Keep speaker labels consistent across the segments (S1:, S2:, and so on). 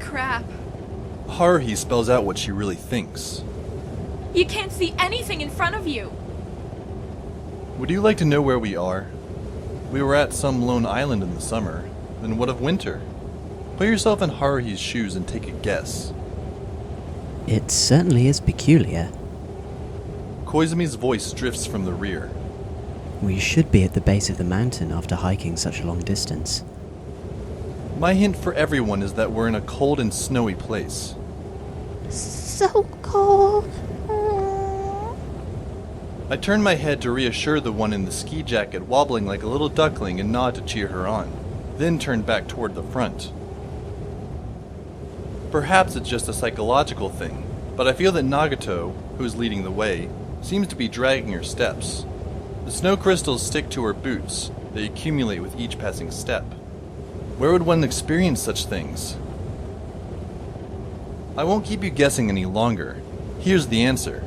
S1: crap.
S2: Haruhi spells out what she really thinks.
S1: You can't see anything in front of you.
S2: Would you like to know where we are? We were at some lone island in the summer. Then what of winter? Put yourself in Haruhi's shoes and take a guess.
S3: It certainly is peculiar.
S2: Koizumi's voice drifts from the rear.
S3: We should be at the base of the mountain after hiking such a long distance.
S2: My hint for everyone is that we're in a cold and snowy place.
S4: So cold.
S2: I turn my head to reassure the one in the ski jacket wobbling like a little duckling and nod to cheer her on, then turn back toward the front. Perhaps it's just a psychological thing, but I feel that Nagato, who's leading the way, seems to be dragging her steps. The snow crystals stick to her boots, they accumulate with each passing step. Where would one experience such things? I won't keep you guessing any longer. Here's the answer.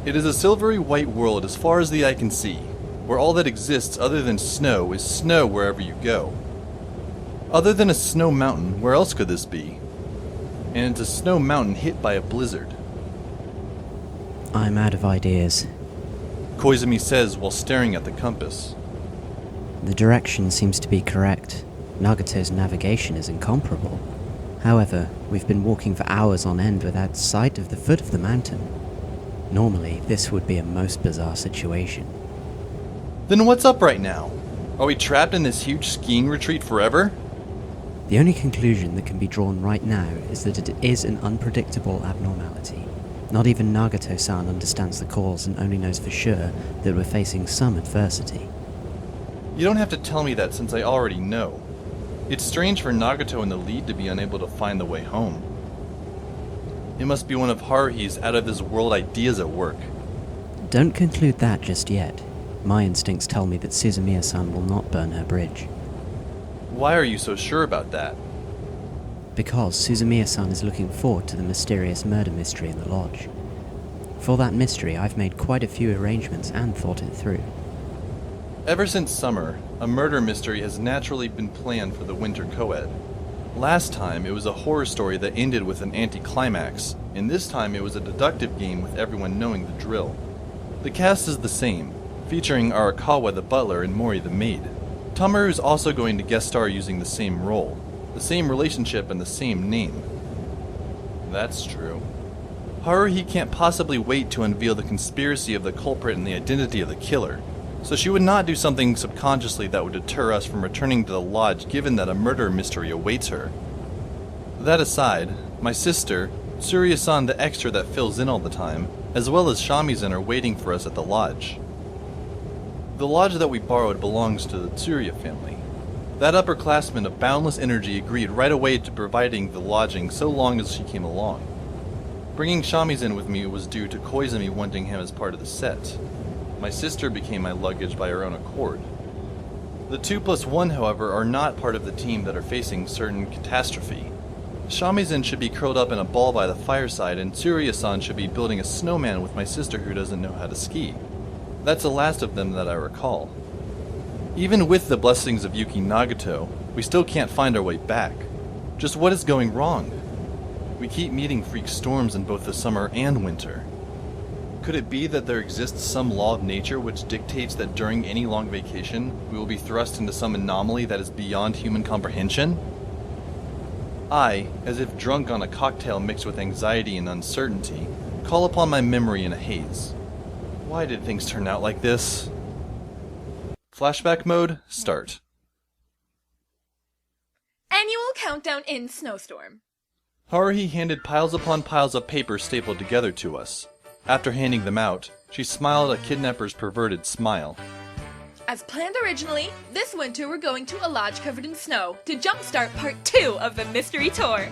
S2: It is a silvery white world as far as the eye can see, where all that exists other than snow is snow wherever you go. Other than a snow mountain, where else could this be? And it's a snow mountain hit by a blizzard.
S3: I'm out of ideas.
S2: Koizumi says while staring at the compass.
S3: The direction seems to be correct. Nagato's navigation is incomparable. However, we've been walking for hours on end without sight of the foot of the mountain. Normally, this would be a most bizarre situation.
S2: Then what's up right now? Are we trapped in this huge skiing retreat forever?
S3: The only conclusion that can be drawn right now is that it is an unpredictable abnormality. Not even Nagato-san understands the cause and only knows for sure that we're facing some adversity.
S2: You don't have to tell me that since I already know. It's strange for Nagato in the lead to be unable to find the way home. It must be one of Haruhi's out-of-this-world ideas at work.
S3: Don't conclude that just yet. My instincts tell me that Suzumiya-san will not burn her bridge.
S2: Why are you so sure about that?
S3: Because Suzumiya-san is looking forward to the mysterious murder mystery in the lodge. For that mystery, I've made quite a few arrangements and thought it through.
S2: Ever since summer, a murder mystery has naturally been planned for the winter co-ed. Last time, it was a horror story that ended with an anticlimax, and this time it was a deductive game with everyone knowing the drill. The cast is the same, featuring Arakawa the butler and Mori the maid. Tomoe is also going to guest star using the same role, the same relationship and the same name. That's true. Haruhi can't possibly wait to unveil the conspiracy of the culprit and the identity of the killer, so she would not do something subconsciously that would deter us from returning to the lodge given that a murder mystery awaits her. That aside, my sister, Tsuruya-san the extra that fills in all the time, as well as Shamizan are waiting for us at the lodge. The lodge that we borrowed belongs to the Tsuruya family. That upperclassman of boundless energy agreed right away to providing the lodging so long as she came along. Bringing Shamizan with me was due to Koizumi wanting him as part of the set. My sister became my luggage by her own accord. The 2+1, however, are not part of the team that are facing certain catastrophe. Shamizan should be curled up in a ball by the fireside, and Tsuruya-san should be building a snowman with my sister who doesn't know how to ski. That's the last of them that I recall. Even with the blessings of Yuki Nagato, we still can't find our way back. Just what is going wrong? We keep meeting freak storms in both the summer and winter. Could it be that there exists some law of nature which dictates that during any long vacation, we will be thrust into some anomaly that is beyond human comprehension? I, as if drunk on a cocktail mixed with anxiety and uncertainty, call upon my memory in a haze. Why did things turn out like this? Flashback mode, start.
S1: Annual countdown in snowstorm.
S2: Haruhi handed piles upon piles of paper stapled together to us. After handing them out, she smiled a kidnapper's perverted smile.
S1: As planned originally, this winter we're going to a lodge covered in snow to jumpstart part 2 of the mystery tour.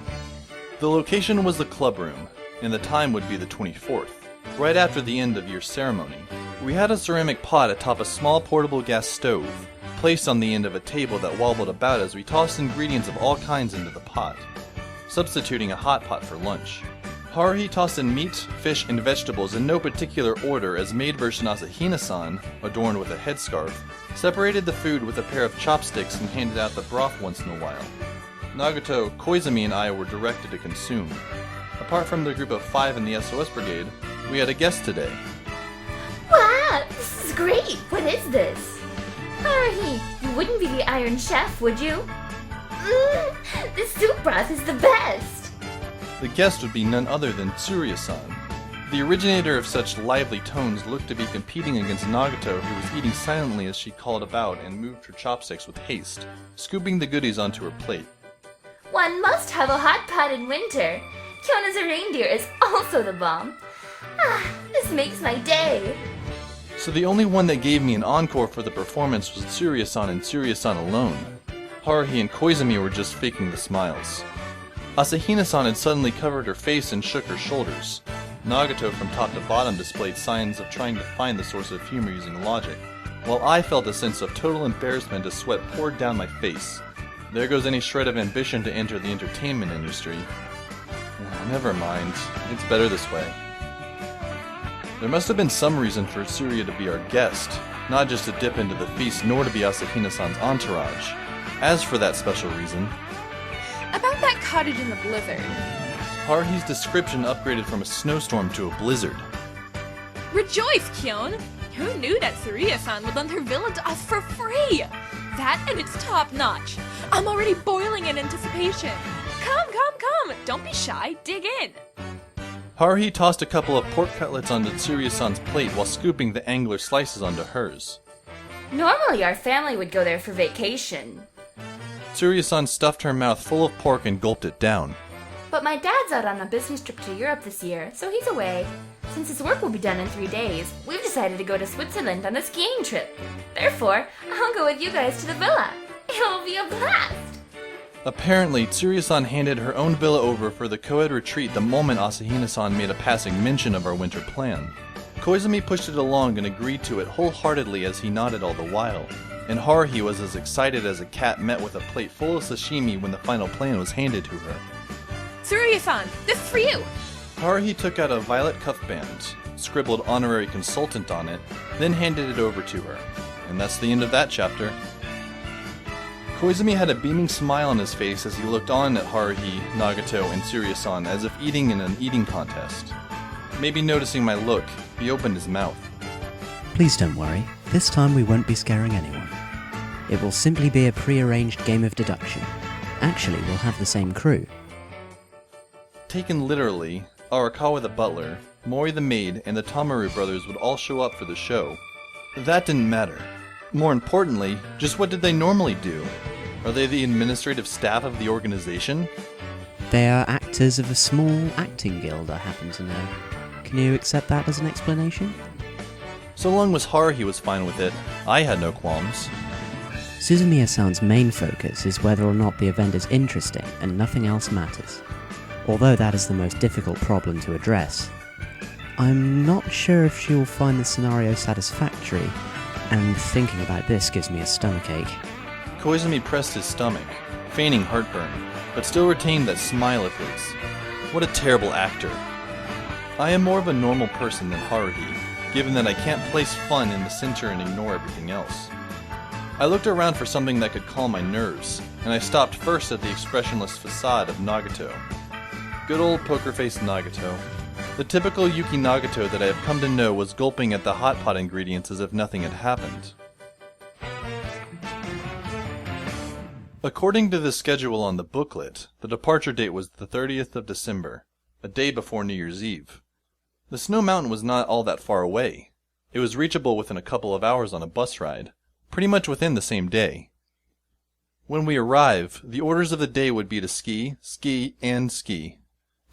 S2: The location was the club room, and the time would be the 24th, right after the end of your ceremony. We had a ceramic pot atop a small portable gas stove, placed on the end of a table that wobbled about as we tossed ingredients of all kinds into the pot, substituting a hot pot for lunch. Haruhi tossed in meat, fish, and vegetables in no particular order as maid version Asahina-san, adorned with a headscarf, separated the food with a pair of chopsticks and handed out the broth once in a while. Nagato, Koizumi, and I were directed to consume. Apart from the group of 5 in the SOS Brigade, we had a guest today.
S5: Wow, this is great! What is this? Haruhi, you wouldn't be the Iron Chef, would you? This soup broth is the best!
S2: The guest would be none other than Tsuruya-san. The originator of such lively tones looked to be competing against Nagato, who was eating silently as she called about and moved her chopsticks with haste, scooping the goodies onto her plate.
S5: One must have a hot pot in winter. Kyon as a reindeer is also the bomb. This makes my day.
S2: So the only one that gave me an encore for the performance was Tsuruya-san and Tsuruya-san alone. Haruhi and Koizumi were just faking the smiles. Asahina-san had suddenly covered her face and shook her shoulders. Nagato from top to bottom displayed signs of trying to find the source of humor using logic, while I felt a sense of total embarrassment as sweat poured down my face. There goes any shred of ambition to enter the entertainment industry. Never mind, it's better this way. There must have been some reason for Tsuruya to be our guest, not just to dip into the feast nor to be Asahina-san's entourage. As for that special reason...
S1: About that cottage in the blizzard.
S2: Haruhi's description upgraded from a snowstorm to a blizzard.
S1: Rejoice, Kyon! Who knew that Tsuruya-san would lend her villa to us for free? That and it's top notch. I'm already boiling in anticipation. Come! Don't be shy, dig in.
S2: Haruhi tossed a couple of pork cutlets onto Tsuruya-san's plate while scooping the angler slices onto hers.
S5: Normally our family would go there for vacation.
S2: Tsuruya-san stuffed her mouth full of pork and gulped it down.
S5: But my dad's out on a business trip to Europe this year, so he's away. Since his work will be done in 3 days, we've decided to go to Switzerland on a skiing trip. Therefore, I'll go with you guys to the villa. It'll be a blast!
S2: Apparently, Tsuruya-san handed her own villa over for the co-ed retreat the moment Asahina-san made a passing mention of our winter plan. Koizumi pushed it along and agreed to it wholeheartedly as he nodded all the while, and Haruhi was as excited as a cat met with a plate full of sashimi when the final plan was handed to her.
S1: Tsuruya-san, this is for you!
S2: Haruhi took out a violet cuff band, scribbled honorary consultant on it, then handed it over to her. And that's the end of that chapter. Koizumi had a beaming smile on his face as he looked on at Haruhi, Nagato, and Tsuruya-san as if eating in an eating contest. Maybe noticing my look, he opened his mouth.
S3: Please don't worry, this time we won't be scaring anyone. It will simply be a pre-arranged game of deduction. Actually, we'll have the same crew.
S2: Taken literally, Arakawa the butler, Mori the maid, and the Tomoe brothers would all show up for the show. That didn't matter. More importantly, just what did they normally do? Are they the administrative staff of the organization?
S3: They are actors of a small acting guild, I happen to know. Can you accept that as an explanation?
S2: So long as Haruhi was fine with it, I had no qualms.
S3: Suzumiya-san's main focus is whether or not the event is interesting and nothing else matters. Although that is the most difficult problem to address. I'm not sure if she will find the scenario satisfactory, and thinking about this gives me a stomachache.
S2: Koizumi pressed his stomach, feigning heartburn, but still retained that smile of his. What a terrible actor. I am more of a normal person than Haruhi, given that I can't place fun in the center and ignore everything else. I looked around for something that could calm my nerves, and I stopped first at the expressionless facade of Nagato. Good old poker-faced Nagato. The typical Yuki Nagato that I have come to know was gulping at the hot pot ingredients as if nothing had happened. According to the schedule on the booklet, the departure date was the 30th of December, a day before New Year's Eve. The snow mountain was not all that far away. It was reachable within a couple of hours on a bus ride, pretty much within the same day. When we arrive, the orders of the day would be to ski, ski, and ski.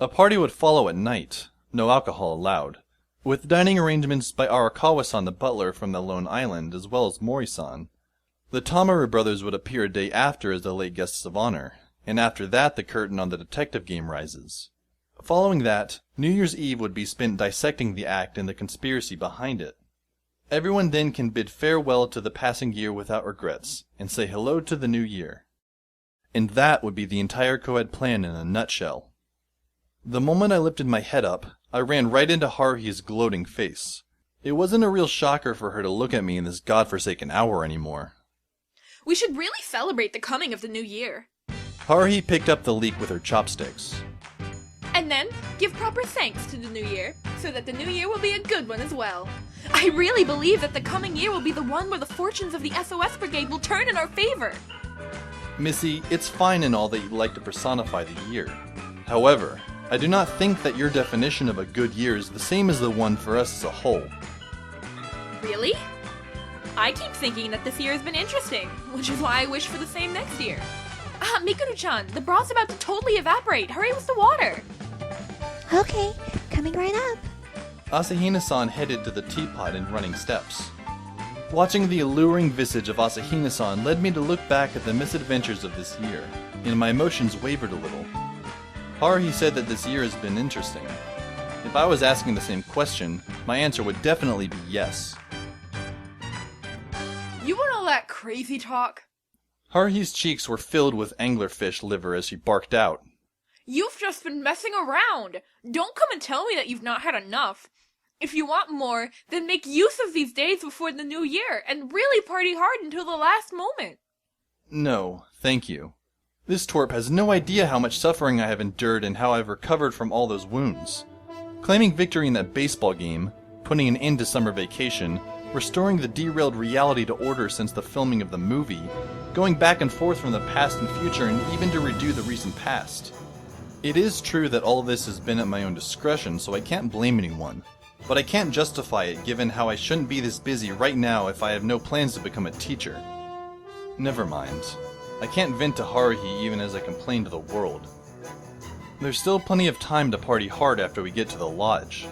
S2: A party would follow at night, no alcohol allowed, with dining arrangements by Arakawa-san the butler from the lone island, as well as Mori-san. The Tomoe brothers would appear a day after as the late guests of honor, and after that the curtain on the detective game rises. Following that, New Year's Eve would be spent dissecting the act and the conspiracy behind it. Everyone then can bid farewell to the passing year without regrets, and say hello to the new year. And that would be the entire co-ed plan in a nutshell. The moment I lifted my head up, I ran right into Haruhi's gloating face. It wasn't a real shocker for her to look at me in this godforsaken hour anymore.
S1: We should really celebrate the coming of the new year.
S2: Haruhi picked up the leek with her chopsticks.
S1: And then, give proper thanks to the new year, so that the new year will be a good one as well. I really believe that the coming year will be the one where the fortunes of the SOS Brigade will turn in our favor.
S2: Missy, it's fine and all that you like to personify the year. However, I do not think that your definition of a good year is the same as the one for us as a whole.
S1: Really? I keep thinking that this year has been interesting, which is why I wish for the same next year. Mikuru-chan, the broth's about to totally evaporate. Hurry with the water.
S4: Okay, coming right up.
S2: Asahina-san headed to the teapot in running steps. Watching the alluring visage of Asahina-san led me to look back at the misadventures of this year, and my emotions wavered a little. Haruhi said that this year has been interesting. If I was asking the same question, my answer would definitely be yes.
S1: You want all that crazy talk?
S2: Haruhi's cheeks were filled with anglerfish liver as she barked out.
S1: You've just been messing around. Don't come and tell me that you've not had enough. If you want more, then make use of these days before the new year and really party hard until the last moment.
S2: No, thank you. This twerp has no idea how much suffering I have endured and how I've recovered from all those wounds. Claiming victory in that baseball game, putting an end to summer vacation, restoring the derailed reality to order since the filming of the movie, going back and forth from the past and future and even to redo the recent past. It is true that all this has been at my own discretion, so I can't blame anyone. But I can't justify it given how I shouldn't be this busy right now if I have no plans to become a teacher. Never mind. I can't vent to Haruhi even as I complain to the world. There's still plenty of time to party hard after we get to the lodge.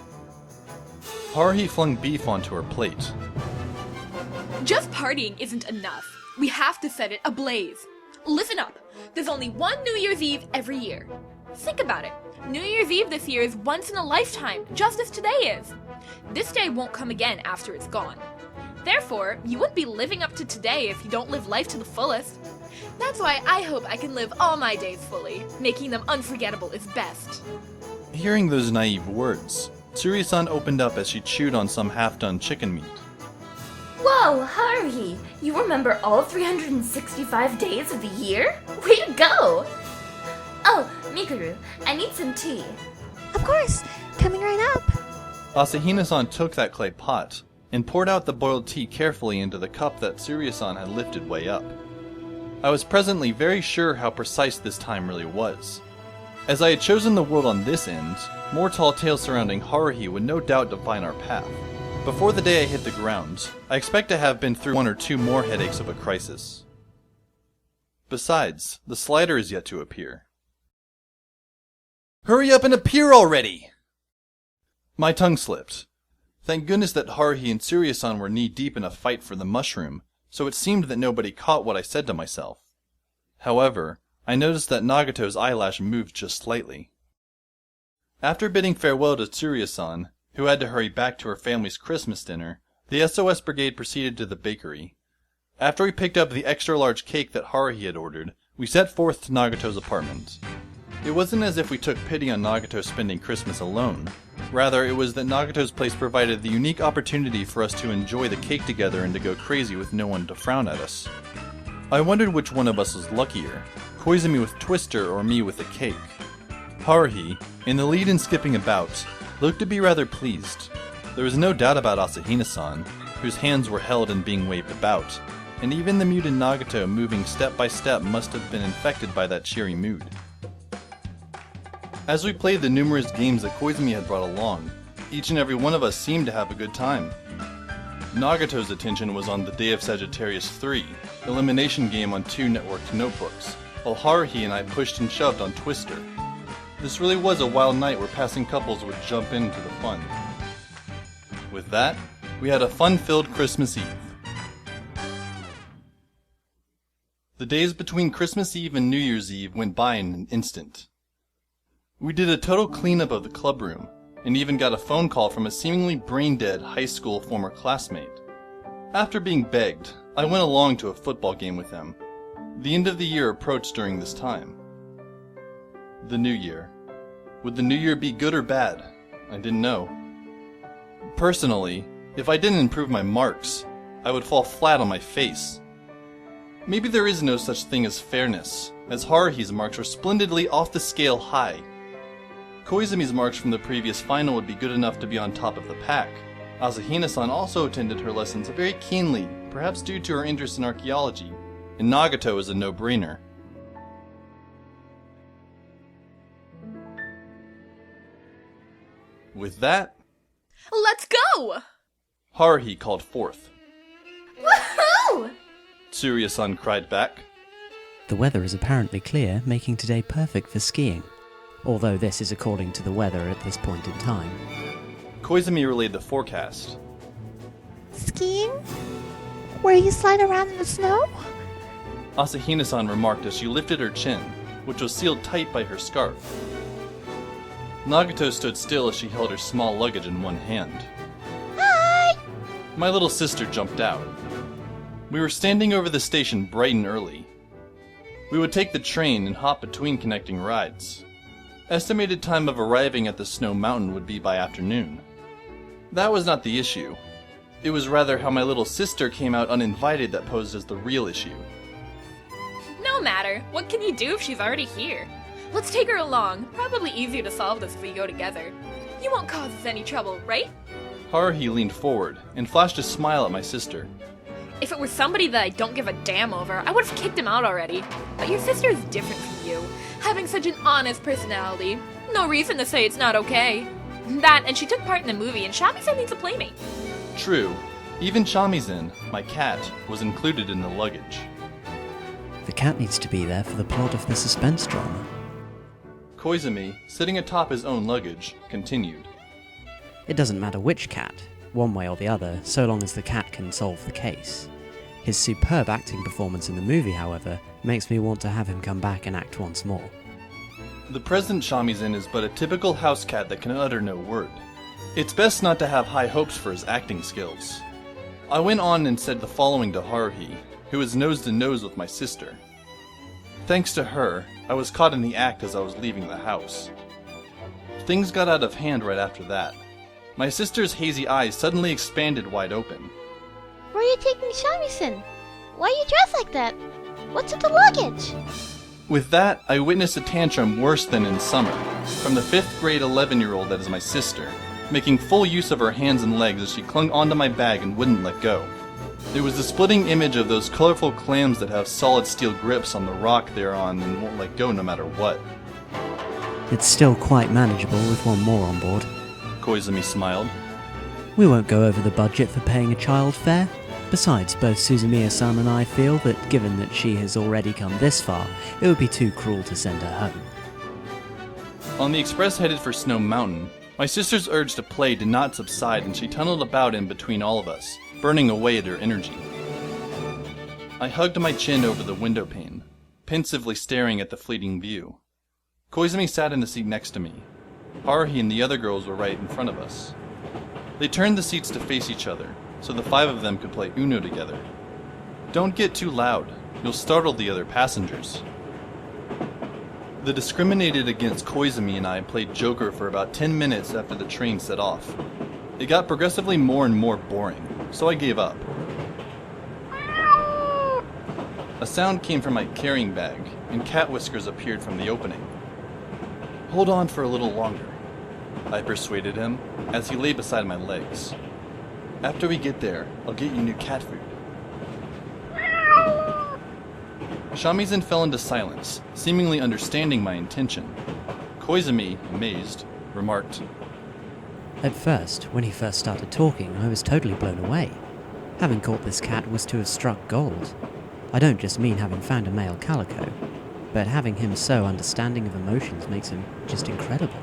S2: Haruhi flung beef onto her plate.
S1: Just partying isn't enough. We have to set it ablaze. Listen up. There's only one New Year's Eve every year. Think about it. New Year's Eve this year is once in a lifetime, just as today is. This day won't come again after it's gone. Therefore, you wouldn't be living up to today if you don't live life to the fullest. That's why I hope I can live all my days fully. Making them unforgettable is best.
S2: Hearing those naive words, Tsuruya-san opened up as she chewed on some half-done chicken meat.
S5: Whoa, Haruhi! You remember all 365 days of the year? Way to go! Oh, Mikuru, I need some tea.
S4: Of course, coming right up.
S2: Asahina-san took that clay pot and poured out the boiled tea carefully into the cup that Tsuruya-san had lifted way up. I was presently very sure how precise this time really was. As I had chosen the world on this end, more tall tales surrounding Haruhi would no doubt define our path. Before the day I hit the ground, I expect to have been through one or two more headaches of a crisis. Besides, the slider is yet to appear. Hurry up and appear already! My tongue slipped. Thank goodness that Haruhi and Tsuruya-san were knee-deep in a fight for the mushroom, so it seemed that nobody caught what I said to myself. However, I noticed that Nagato's eyelash moved just slightly. After bidding farewell to Tsuruya-san, who had to hurry back to her family's Christmas dinner, the SOS Brigade proceeded to the bakery. After we picked up the extra-large cake that Haruhi had ordered, we set forth to Nagato's apartment. It wasn't as if we took pity on Nagato spending Christmas alone. Rather, it was that Nagato's place provided the unique opportunity for us to enjoy the cake together and to go crazy with no one to frown at us. I wondered which one of us was luckier, Koizumi with Twister or me with the cake. Haruhi, in the lead and skipping about, looked to be rather pleased. There was no doubt about Asahina-san, whose hands were held and being waved about, and even the muted Nagato moving step by step must have been infected by that cheery mood. As we played the numerous games that Koizumi had brought along, each and every one of us seemed to have a good time. Nagato's attention was on the Day of Sagittarius 3, elimination game on 2 networked notebooks, while Haruhi and I pushed and shoved on Twister. This really was a wild night where passing couples would jump into the fun. With that, we had a fun-filled Christmas Eve. The days between Christmas Eve and New Year's Eve went by in an instant. We did a total cleanup of the club room, and even got a phone call from a seemingly brain-dead high school former classmate. After being begged, I went along to a football game with them. The end of the year approached during this time. The new year. Would the new year be good or bad? I didn't know. Personally, if I didn't improve my marks, I would fall flat on my face. Maybe there is no such thing as fairness, as Haruhi's marks were splendidly off the scale high. Koizumi's marks from the previous final would be good enough to be on top of the pack. Asahina-san also attended her lessons very keenly, perhaps due to her interest in archaeology, and Nagato is a no-brainer. With that,
S1: Let's go!
S2: Haruhi called forth.
S5: Woohoo!
S2: Tsuruya-san cried back.
S3: The weather is apparently clear, making today perfect for skiing. Although this is according to the weather at this point in time.
S2: Koizumi relayed the forecast.
S4: Skiing? Where you slide around in the snow?
S2: Asahina-san remarked as she lifted her chin, which was sealed tight by her scarf. Nagato stood still as she held her small luggage in one hand.
S4: Hi!
S2: My little sister jumped out. We were standing over the station bright and early. We would take the train and hop between connecting rides. Estimated time of arriving at the snow mountain would be by afternoon. That was not the issue. It was rather how my little sister came out uninvited that posed as the real issue.
S1: No matter. What can you do if she's already here? Let's take her along. Probably easier to solve this if we go together. You won't cause us any trouble, right?
S2: Haruhi leaned forward and flashed a smile at my sister.
S1: If it were somebody that I don't give a damn over, I would have kicked him out already. But your sister is different from you, having such an honest personality. No reason to say it's not okay. That, and she took part in the movie, and Shamisen needs a playmate.
S2: True. Even Shamisen, my cat, was included in the luggage.
S3: The cat needs to be there for the plot of the suspense drama.
S2: Koizumi, sitting atop his own luggage, continued.
S3: It doesn't matter which cat, one way or the other, so long as the cat can solve the case. His superb acting performance in the movie, however, makes me want to have him come back and act once more.
S2: The present Shamisen is but a typical house cat that can utter no word. It's best not to have high hopes for his acting skills. I went on and said the following to Haruhi, who was nose to nose with my sister. Thanks to her, I was caught in the act as I was leaving the house. Things got out of hand right after that. My sister's hazy eyes suddenly expanded wide open.
S4: Where are you taking Shamisen? Why are you dressed like that? What's with the luggage?
S2: With that, I witnessed a tantrum worse than in summer, from the 5th grade 11-year-old that is my sister, making full use of her hands and legs as she clung onto my bag and wouldn't let go. It was the splitting image of those colorful clams that have solid steel grips on the rock they're on and won't let go no matter what.
S3: It's still quite manageable with one more on board.
S2: Koizumi smiled.
S3: We won't go over the budget for paying a child fare. Besides, both Suzumiya-san and I feel that given that she has already come this far, it would be too cruel to send her home.
S2: On the express headed for Snow Mountain, my sister's urge to play did not subside and she tunneled about in between all of us, burning away at her energy. I hugged my chin over the window pane, pensively staring at the fleeting view. Koizumi sat in the seat next to me. Haruhi and the other girls were right in front of us. They turned the seats to face each other, so the 5 of them could play Uno together. Don't get too loud, you'll startle the other passengers. The discriminated against Koizumi and I played Joker for about 10 minutes after the train set off. It got progressively more and more boring, so I gave up. A sound came from my carrying bag, and cat whiskers appeared from the opening. Hold on for a little longer, I persuaded him, as he lay beside my legs. After we get there, I'll get you new cat food. Shamisen fell into silence, seemingly understanding my intention. Koizumi, amazed, remarked,
S3: At first, when he first started talking, I was totally blown away. Having caught this cat was to have struck gold. I don't just mean having found a male calico, but having him so understanding of emotions makes him just incredible.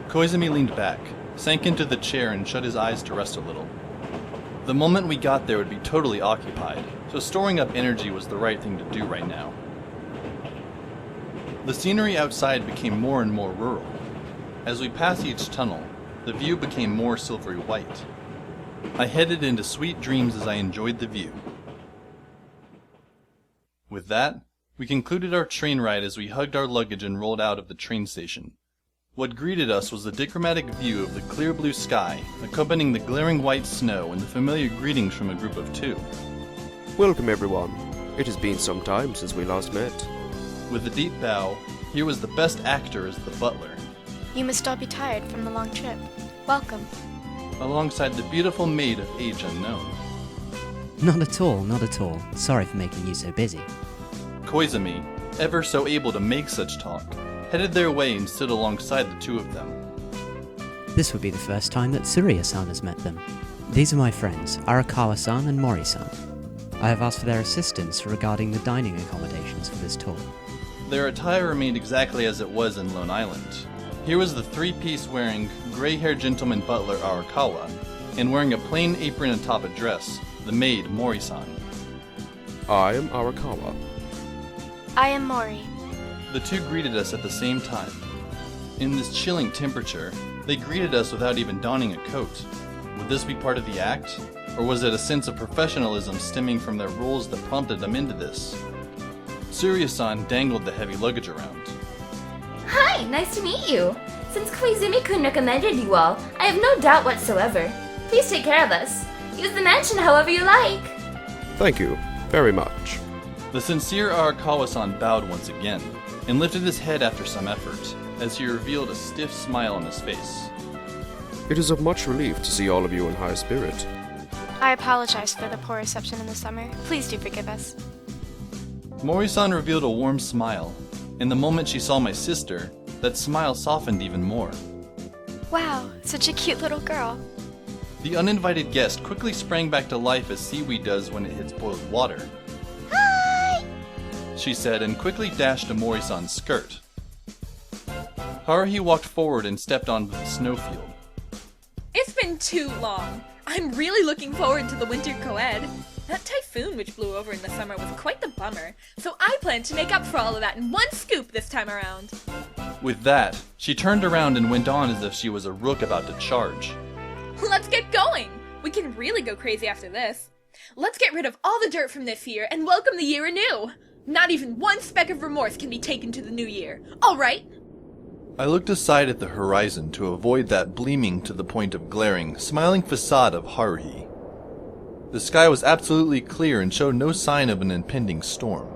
S2: Koizumi leaned back, sank into the chair and shut his eyes to rest a little. The moment we got there would be totally occupied, so storing up energy was the right thing to do right now. The scenery outside became more and more rural. As we passed each tunnel, the view became more silvery white. I headed into sweet dreams as I enjoyed the view. With that, we concluded our train ride as we hugged our luggage and rolled out of the train station. What greeted us was the dichromatic view of the clear blue sky, accompanying the glaring white snow and the familiar greetings from a group of 2.
S6: Welcome everyone. It has been some time since we last met.
S2: With a deep bow, here was the best actor as the butler,
S7: You must all be tired from the long trip. Welcome.
S2: alongside the beautiful maid of age unknown.
S3: Not at all, not at all. Sorry for making you so busy.
S2: Koizumi, ever so able to make such talk, headed their way and stood alongside the two of them.
S3: This would be the first time that Tsuruya-san has met them. These are my friends, Arakawa-san and Mori-san. I have asked for their assistance regarding the dining accommodations for this tour.
S2: Their attire remained exactly as it was in Lone Island. Here was the three-piece wearing, gray-haired gentleman butler Arakawa, and wearing a plain apron atop a dress, the maid Mori-san.
S6: I am Arakawa.
S7: I am Mori.
S2: The two greeted us at the same time. In this chilling temperature, they greeted us without even donning a coat. Would this be part of the act? Or was it a sense of professionalism stemming from their roles that prompted them into this? Tsuruya-san dangled the heavy luggage around.
S5: Hi, nice to meet you. Since Koizumi-kun recommended you all, I have no doubt whatsoever. Please take care of us. Use the mansion however you like.
S6: Thank you very much.
S2: The sincere Arakawa-san bowed once again, and lifted his head after some effort, as he revealed a stiff smile on his face.
S6: It is of much relief to see all of you in high spirit.
S7: I apologize for the poor reception in the summer. Please do forgive us.
S2: Mori-san revealed a warm smile, and the moment she saw my sister, that smile softened even more.
S7: Wow, such a cute little girl.
S2: The uninvited guest quickly sprang back to life as seaweed does when it hits boiled water.
S4: Hi!
S2: She said, and quickly dashed to Mori-san's skirt. Haruhi walked forward and stepped onto the snowfield.
S1: It's been too long. I'm really looking forward to the winter co-ed. That typhoon which blew over in the summer was quite the bummer, so I plan to make up for all of that in one scoop this time around.
S2: With that, she turned around and went on as if she was a rook about to charge.
S1: Let's get going! We can really go crazy after this. Let's get rid of all the dirt from this year and welcome the year anew! Not even one speck of remorse can be taken to the new year. Alright?
S2: I looked aside at the horizon to avoid that gleaming to the point of glaring, smiling facade of Haruhi. The sky was absolutely clear and showed no sign of an impending storm.